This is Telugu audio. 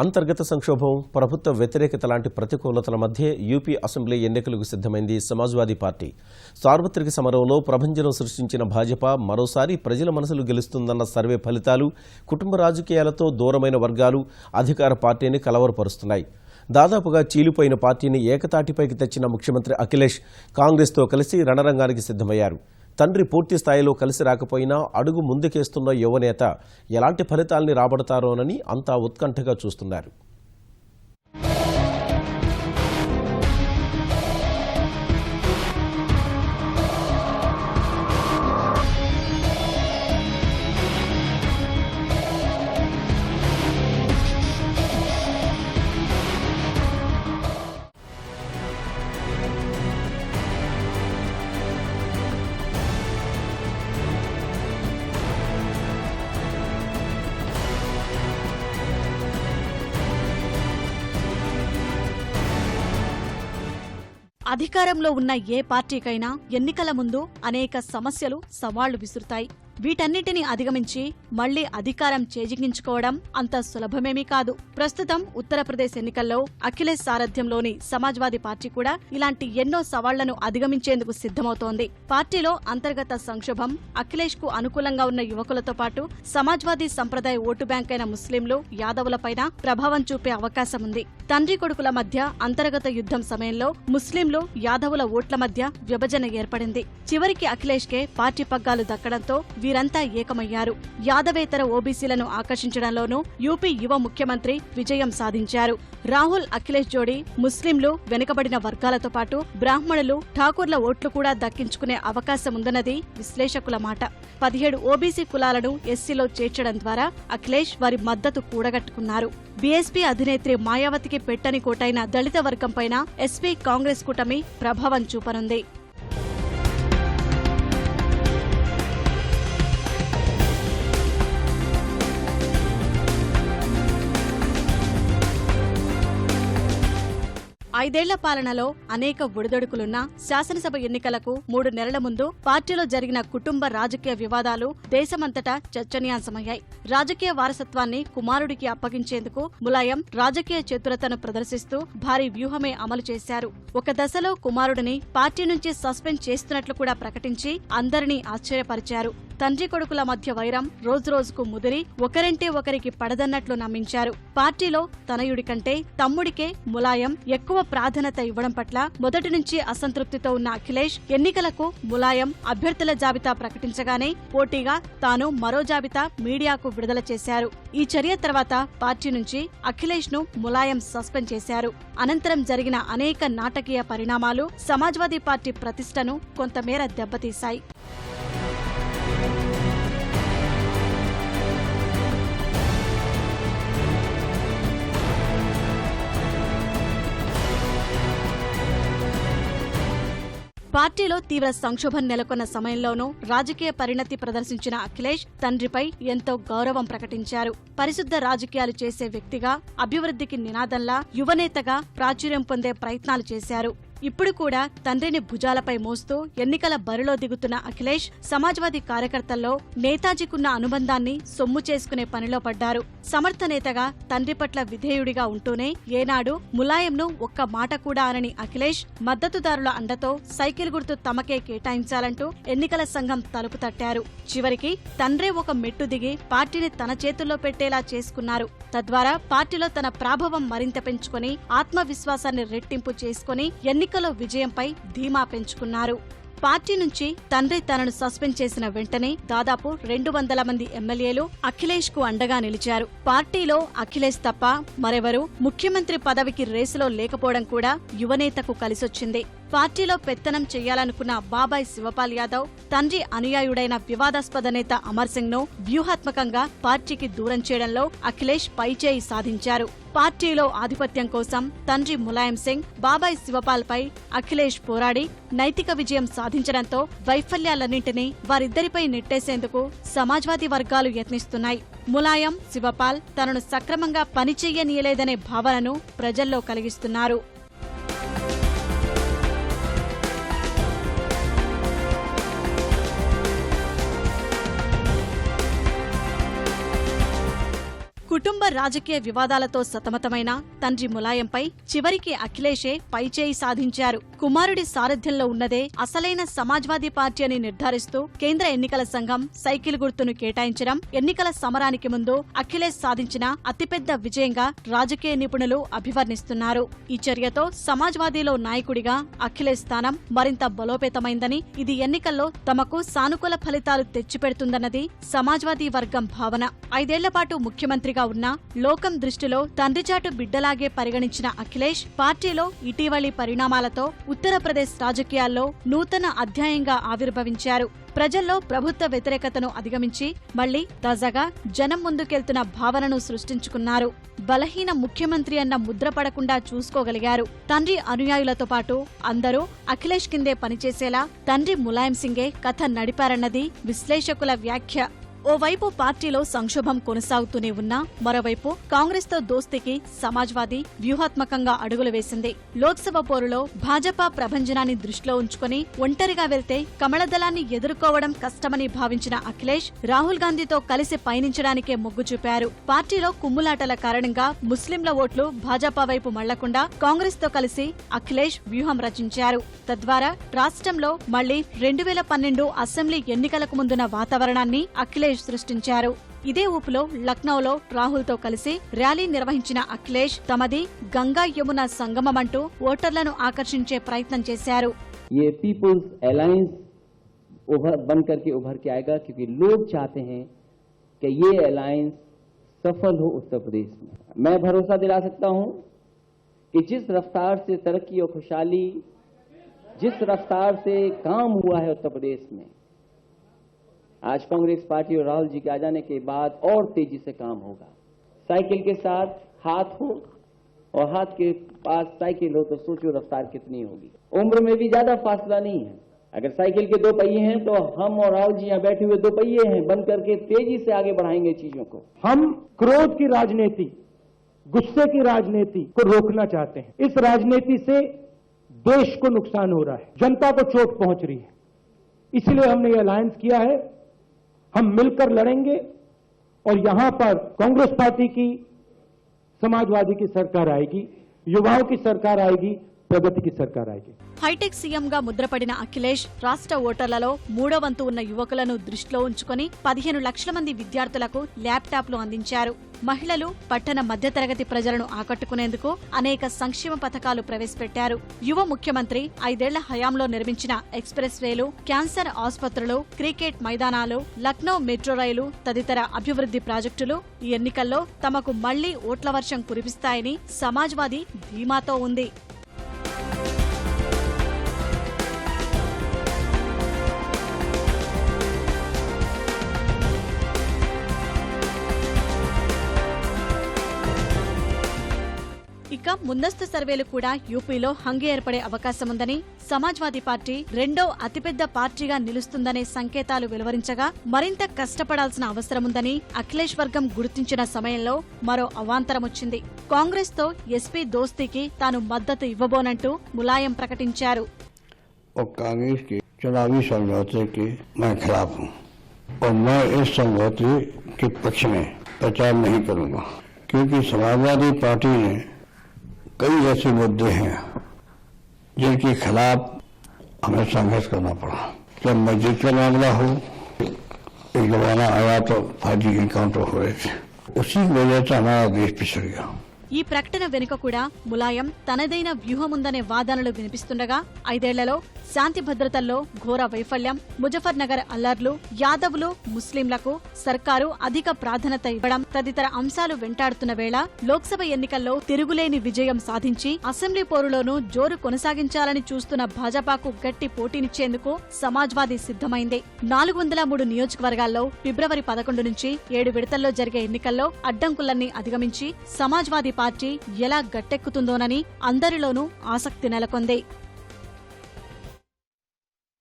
అంతర్గత సంక్షోభం, ప్రభుత్వ వ్యతిరేకత లాంటి ప్రతికూలతల మధ్య యూపీ అసెంబ్లీ ఎన్నికలకు సిద్ధమైంది సమాజ్వాదీ పార్టీ. సార్వత్రిక సమరంలో ప్రభంజనం సృష్టించిన భాజపా మరోసారి ప్రజల మనసులు గెలుస్తుందన్న సర్వే ఫలితాలు కుటుంబ రాజకీయాలతో దూరమైన వర్గాలు అధికార పార్టీని కలవరపరుస్తున్నాయి. దాదాపుగా చీలిపోయిన పార్టీని ఏకతాటిపైకి తెచ్చిన ముఖ్యమంత్రి అఖిలేష్ కాంగ్రెస్తో కలిసి రణరంగానికి సిద్ధమయ్యారు. తండ్రి పూర్తి స్థాయిలో కలిసి రాకపోయినా అడుగు ముందుకేస్తున్న యువనేత ఎలాంటి ఫలితాల్ని రాబడతారోనని అంతా ఉత్కంఠగా చూస్తున్నారు. అధికారంలో ఉన్న ఏ పార్టీకైనా ఎన్నికల ముందు అనేక సమస్యలు సవాళ్లు విసురుతాయి. వీటన్నిటిని అధిగమించి మళ్లీ అధికారం చేజిక్కించుకోవడం అంత సులభమేమీ కాదు. ప్రస్తుతం ఉత్తరప్రదేశ్ ఎన్నికల్లో అఖిలేష్ సారథ్యంలోని సమాజ్వాదీ పార్టీ కూడా ఇలాంటి ఎన్నో సవాళ్లను అధిగమించేందుకు సిద్ధమవుతోంది. పార్టీలో అంతర్గత సంక్షోభం, అఖిలేష్ కు అనుకూలంగా ఉన్న యువకులతో పాటు సమాజ్వాదీ సంప్రదాయ ఓటు బ్యాంక్ అయిన ముస్లింలు, యాదవులపైన ప్రభావం చూపే అవకాశం ఉంది. తండ్రి కొడుకుల మధ్య అంతర్గత యుద్ధం సమయంలో ముస్లింలు, యాదవుల ఓట్ల మధ్య విభజన ఏర్పడింది. చివరికి అఖిలేష్ కే పార్టీ పగ్గాలు దక్కడంతో వీరంతా ఏకమయ్యారు. యాదవేతర ఓబీసీలను ఆకర్షించడంలోనూ యూపీ యువ ముఖ్యమంత్రి విజయం సాధించారు. రాహుల్ అఖిలేష్ జోడీ ముస్లింలు, వెనుకబడిన వర్గాలతో పాటు బ్రాహ్మణులు, ఠాకూర్ల ఓట్లు కూడా దక్కించుకునే అవకాశముందన్నది విశ్లేషకుల మాట. 17 ఓబీసీ కులాలను ఎస్సీలో చేర్చడం ద్వారా అఖిలేష్ వారి మద్దతు కూడగట్టుకున్నారు. బీఎస్పీ అధినేత్రి మాయావతికి పెట్టని కోటైన దళిత వర్గంపైన ఎస్పీ కాంగ్రెస్ కూటమి ప్రభావం చూపనుంది. ఐదేళ్ల పాలనలో అనేక ఒడిదొడుకులున్నా శాసనసభ ఎన్నికలకు 3 నెలల ముందు పార్టీలో జరిగిన కుటుంబ రాజకీయ వివాదాలు దేశమంతటా చర్చనీయాంశమయ్యాయి. రాజకీయ వారసత్వాన్ని కుమారుడికి అప్పగించేందుకు ములాయం రాజకీయ చతురతను ప్రదర్శిస్తూ భారీ వ్యూహమే అమలు చేశారు. ఒక దశలో కుమారుడిని పార్టీ నుంచి సస్పెండ్ చేస్తున్నట్లు కూడా ప్రకటించి అందరినీ ఆశ్చర్యపరిచారు. తండ్రి కొడుకుల మధ్య వైరం రోజురోజుకు ముదిరి ఒకరంటే ఒకరికి పడదన్నట్లు నమ్మించారు. పార్టీలో తనయుడి కంటే తమ్ముడికే ములాయం ఎక్కువ ప్రాధాన్యత ఇవ్వడం పట్ల మొదటి నుంచి అసంతృప్తితో ఉన్న అఖిలేష్ ఎన్నికలకు ములాయం అభ్యర్థుల జాబితా ప్రకటించగానే పోటీగా తాను మరో జాబితా మీడియాకు విడుదల చేశారు. ఈ చర్య తర్వాత పార్టీ నుంచి అఖిలేష్ ను ములాయం సస్పెండ్ చేశారు. అనంతరం జరిగిన అనేక నాటకీయ పరిణామాలు సమాజ్వాదీ పార్టీ ప్రతిష్టను కొంతమేర దెబ్బతీశాయి. పార్టీలో తీవ్ర సంక్షోభం నెలకొన్న సమయంలోనూ రాజకీయ పరిణతి ప్రదర్శించిన అఖిలేష్ తండ్రిపై ఎంతో గౌరవం ప్రకటించారు. పరిశుద్ధ రాజకీయాలు చేసే వ్యక్తిగా, అభివృద్ధికి నినాదంలా యువనేతగా ప్రాచుర్యం పొందే ప్రయత్నాలు చేశారు. ఇప్పుడు కూడా తండ్రిని భుజాలపై మోస్తూ ఎన్నికల బరిలో దిగుతున్న అఖిలేష్ సమాజ్వాదీ కార్యకర్తల్లో నేతాజీకున్న అనుబంధాన్ని సొమ్ము చేసుకునే పనిలో పడ్డారు. సమర్థ నేతగా తండ్రి పట్ల విధేయుడిగా ఉంటూనే ఏనాడు ములాయంను ఒక్క మాట కూడా అనని అఖిలేష్ మద్దతుదారుల అండతో సైకిల్ గుర్తు తమకే కేటాయించాలంటూ ఎన్నికల సంఘం తలుపు తట్టారు. చివరికి తండ్రే ఒక మెట్టు దిగి పార్టీని తన చేతుల్లో పెట్టేలా చేసుకున్నారు. తద్వారా పార్టీలో తన ప్రాభవం మరింత పెంచుకుని ఆత్మవిశ్వాసాన్ని రెట్టింపు చేసుకుని ఎన్నికల విజయంపై ధీమా పెంచుకున్నారు. పార్టీ నుంచి తండ్రి తనను సస్పెండ్ చేసిన వెంటనే దాదాపు 200 మంది ఎమ్మెల్యేలు అఖిలేష్ కు అండగా నిలిచారు. పార్టీలో అఖిలేష్ తప్ప మరెవరూ ముఖ్యమంత్రి పదవికి రేసులో లేకపోవడం కూడా యువనేతకు కలిసొచ్చింది. పార్టీలో పెత్తనం చెయ్యాలనుకున్న బాబాయ్ శివపాల్ యాదవ్ తండ్రి అనుయాయుడైన వివాదాస్పద నేత అమర్ సింగ్ ను వ్యూహాత్మకంగా పార్టీకి దూరం చేయడంలో అఖిలేష్ పైచేయి సాధించారు. పార్టీలో ఆధిపత్యం కోసం తండ్రి ములాయం సింగ్, బాబాయ్ శివపాల్ పై అఖిలేష్ పోరాడి నైతిక విజయం సాధించడంతో వైఫల్యాలన్నింటినీ వారిద్దరిపై నెట్టేసేందుకు సమాజ్వాదీ వర్గాలు యత్నిస్తున్నాయి. ములాయం, శివపాల్ తనను సక్రమంగా పనిచెయ్యనీయలేదనే భావనను ప్రజల్లో కలిగిస్తున్నారు. కుటుంబ రాజకీయ వివాదాలతో సతమతమైన తండ్రి ములాయంపై చివరికి అఖిలేషే పైచేయి సాధించారు. కుమారుడి సారథ్యంలో ఉన్నదే అసలైన సమాజ్వాదీ పార్టీ అని నిర్ధారిస్తూ కేంద్ర ఎన్నికల సంఘం సైకిల్ గుర్తును కేటాయించడం ఎన్నికల సమరానికి ముందు అఖిలేష్ సాధించిన అతిపెద్ద విజయంగా రాజకీయ నిపుణులు అభివర్ణిస్తున్నారు. ఈ చర్యతో సమాజ్వాదీలో నాయకుడిగా అఖిలేష్ స్థానం మరింత బలోపేతమైందని, ఇది ఎన్నికల్లో తమకు సానుకూల ఫలితాలు తెచ్చిపెడుతుందన్నది సమాజ్వాదీ వర్గం భావన. 5 ఏళ్ల పాటు ముఖ్యమంత్రిగా ఉన్న లోకం దృష్టిలో తండ్రిచాటు బిడ్డలాగే పరిగణించిన అఖిలేష్ పార్టీలో ఇటీవలి పరిణామాలతో ఉత్తరప్రదేశ్ రాజకీయాల్లో నూతన అధ్యాయంగా ఆవిర్భవించారు. ప్రజల్లో ప్రభుత్వ వ్యతిరేకతను అధిగమించి మళ్లీ తాజాగా జనం ముందుకెళ్తున్న భావనను సృష్టించుకున్నారు. బలహీన ముఖ్యమంత్రి అన్న ముద్ర పడకుండా చూసుకోగలిగారు. తండ్రి అనుయాయులతో పాటు అందరూ అఖిలేష్ కిందే పనిచేసేలా తండ్రి ములాయం సింగే కథ నడిపారన్నది విశ్లేషకుల వ్యాఖ్య. ఓవైపు పార్టీలో సంక్షోభం కొనసాగుతూనే ఉన్నా మరోవైపు కాంగ్రెస్తో దోస్తీకి సమాజ్వాదీ వ్యూహాత్మకంగా అడుగులు వేసింది. లోక్సభ పోరులో భాజపా ప్రభంజనాన్ని దృష్టిలో ఉంచుకుని ఒంటరిగా వెళ్తే కమలదళాన్ని ఎదుర్కోవడం కష్టమని భావించిన అఖిలేష్ రాహుల్ గాంధీతో కలిసి పయనించడానికే మొగ్గు చూపారు. పార్టీలో కుమ్ములాటల కారణంగా ముస్లింల ఓట్లు భాజపా వైపు మళ్లకుండా కాంగ్రెస్తో కలిసి అఖిలేష్ వ్యూహం రచించారు. తద్వారా రాష్ట్రంలో మళ్లీ 2012 అసెంబ్లీ ఎన్నికలకు ముందున్న వాతావరణాన్ని అఖిలేష్ సృష్టించారు. ఇదే ఊపులో లక్నోలో రాహుల్తో కలిసి ర్యాలీ నిర్వహించిన అఖిలేష్ తమది గంగా యమున సంగమమంటూ ఓటర్లను ఆకర్షించే ప్రయత్నం చేశారు. ये पीपुल्स अलायंस बन करके उभर के आएगा क्योंकि लोग चाहते हैं कि ये अलायंस सफल हो उत्तर प्रदेश में। मैं भरोसा दिला सकता हूं कि जिस रफ्तार से तरक्की और खुशहाली, जिस रफ्तार से काम हुआ है उत्तर प्रदेश में, आज कांग्रेस पार्टी और राहुल जी के आ जाने के बाद और तेजी से काम होगा। साइकिल के साथ हाथ हो और हाथ के पास साइकिल हो तो सोचो रफ्तार कितनी होगी। उम्र में भी ज्यादा फासला नहीं है। अगर साइकिल के 2 पहिए हैं तो हम और राहुल जी यहाँ बैठे हुए 2 पहिए हैं, बन करके तेजी से आगे बढ़ाएंगे चीजों को। हम क्रोध की राजनीति, गुस्से की राजनीति को रोकना चाहते हैं। इस राजनीति से देश को नुकसान हो रहा है, जनता को चोट पहुंच रही है। इसलिए हमने ये अलायंस किया है। हम मिलकर लड़ेंगे और यहां पर कांग्रेस पार्टी की, समाजवादी की सरकार आएगी, युवाओं की सरकार आएगी, प्रगति की सरकार आएगी। హైటెక్ సీఎంగా ముద్రపడిన అఖిలేష్ రాష్ట్ర ఓటర్లలో 3వ వంతు ఉన్న యువకులను దృష్టిలో ఉంచుకుని 15 లక్షల మంది విద్యార్థులకు ల్యాప్టాప్లు అందించారు. మహిళలు, పట్టణ మధ్యతరగతి ప్రజలను ఆకట్టుకునేందుకు అనేక సంక్షేమ పథకాలు ప్రవేశపెట్టారు. యువ ముఖ్యమంత్రి 5 ఏళ్ల హయాంలో నిర్మించిన ఎక్స్ప్రెస్ వేలు, క్యాన్సర్ ఆసుపత్రులు, క్రికెట్ మైదానాలు, లక్నో మెట్రో రైలు తదితర అభివృద్ధి ప్రాజెక్టులు ఈ ఎన్నికల్లో తమకు మళ్లీ ఓట్ల వర్షం కురిపిస్తాయని సమాజ్వాదీ ధీమాతో ఉంది. ఇక ముందస్తు సర్వేలు కూడా యూపీలో హంగు ఏర్పడే అవకాశముందని, సమాజ్వాదీ పార్టీ రెండో అతిపెద్ద పార్టీగా నిలుస్తుందనే సంకేతాలు వెలువరించగా మరింత కష్టపడాల్సిన అవసరముందని అఖిలేష్ వర్గం గుర్తించిన సమయంలో మరో అవాంతరమొచ్చింది. కాంగ్రెస్ తో ఎస్పీ దోస్తీకి తాను మద్దతు ఇవ్వబోనంటూ ములాయం ప్రకటించారు. कांग्रेस के चुनावी समझौते के मैं खिलाफ हूं और मैं इस समझौते के पक्ष में प्रचार नहीं करूंगा, क्योंकि समाजवादी पार्टी ने कई ऐसे मुद्दे हैं जिनके खिलाफ हमें संघर्ष करना पड़ा। जब मस्जिद का मामला हो, एक जमाना आया तो फर्जी एनकाउंटर हो रहे थे, उसी की वजह से हमारा देश पिछड़ गया। ఈ ప్రకటన వెనుక కూడా ములాయం తనదైన వ్యూహముందనే వాదనలు వినిపిస్తుండగా 5 ఏళ్లలో శాంతి భద్రతల్లో ఘోర వైఫల్యం, ముజఫర్ నగర్ అల్లర్లు, యాదవులు, ముస్లింలకు సర్కారు అధిక ప్రాధాన్యత ఇవ్వడం తదితర అంశాలు వెంటాడుతున్న వేళ లోక్సభ ఎన్నికల్లో తిరుగులేని విజయం సాధించి అసెంబ్లీ పోరులోనూ జోరు కొనసాగించాలని చూస్తున్న భాజపాకు గట్టి పోటీనిచ్చేందుకు సమాజ్వాదీ సిద్ధమైంది. 403 నియోజకవర్గాల్లో ఫిబ్రవరి 11 నుంచి 7 విడతల్లో జరిగే ఎన్నికల్లో అడ్డంకులన్నీ అధిగమించి సమాజ్వాదీ పార్టీ ఎలా గట్టెక్కుతుందోనని అందరిలోనూ ఆసక్తి నెలకొంది.